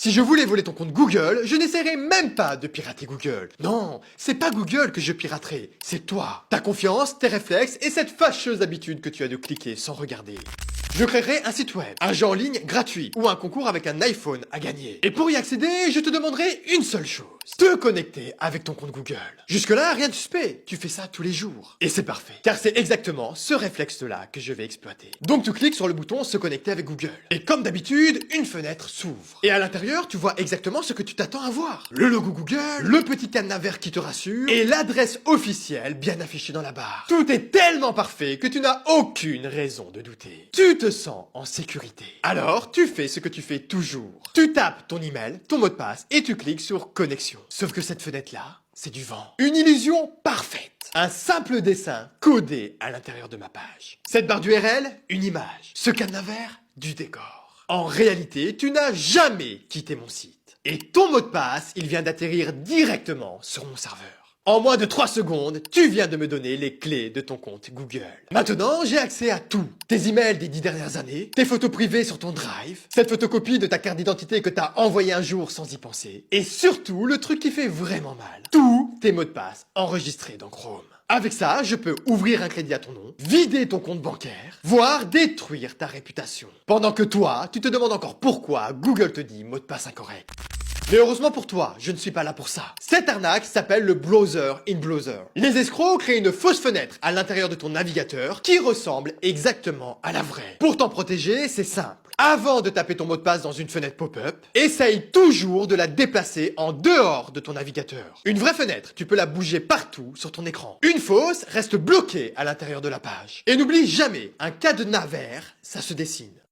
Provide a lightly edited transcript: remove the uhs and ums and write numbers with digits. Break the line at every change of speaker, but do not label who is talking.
Si je voulais voler ton compte Google, je n'essaierais même pas de pirater Google. Non, c'est pas Google que je piraterai, c'est toi. Ta confiance, tes réflexes et cette fâcheuse habitude que tu as de cliquer sans regarder. Je créerai un site web, un jeu en ligne gratuit ou un concours avec un iPhone à gagner. Et pour y accéder, je te demanderai une seule chose. Te connecter avec ton compte Google. Jusque-là, rien de suspect, tu fais ça tous les jours. Et c'est parfait, car c'est exactement ce réflexe-là que je vais exploiter. Donc tu cliques sur le bouton se connecter avec Google. Et comme d'habitude, une fenêtre s'ouvre. Et à l'intérieur, tu vois exactement ce que tu t'attends à voir. Le logo Google, le petit cadenas vert qui te rassure, et l'adresse officielle bien affichée dans la barre. Tout est tellement parfait que tu n'as aucune raison de douter. Tu te sens en sécurité. Alors, tu fais ce que tu fais toujours. Tu tapes ton email, ton mot de passe, et tu cliques sur connexion. Sauf que cette fenêtre-là, c'est du vent. Une illusion parfaite. Un simple dessin codé à l'intérieur de ma page. Cette barre d'URL, une image. Ce cadenas vert, du décor. En réalité, tu n'as jamais quitté mon site. Et ton mot de passe, il vient d'atterrir directement sur mon serveur. En moins de 3 secondes, tu viens de me donner les clés de ton compte Google. Maintenant, j'ai accès à tout. Tes emails des 10 dernières années, tes photos privées sur ton Drive, cette photocopie de ta carte d'identité que t'as envoyée un jour sans y penser, et surtout, le truc qui fait vraiment mal, tous tes mots de passe enregistrés dans Chrome. Avec ça, je peux ouvrir un crédit à ton nom, vider ton compte bancaire, voire détruire ta réputation. Pendant que toi, tu te demandes encore pourquoi Google te dit mot de passe incorrect. Mais heureusement pour toi, je ne suis pas là pour ça. Cette arnaque s'appelle le browser in browser. Les escrocs créent une fausse fenêtre à l'intérieur de ton navigateur qui ressemble exactement à la vraie. Pour t'en protéger, c'est simple. Avant de taper ton mot de passe dans une fenêtre pop-up, essaye toujours de la déplacer en dehors de ton navigateur. Une vraie fenêtre, tu peux la bouger partout sur ton écran. Une fausse reste bloquée à l'intérieur de la page. Et n'oublie jamais, un cadenas vert, ça se dessine.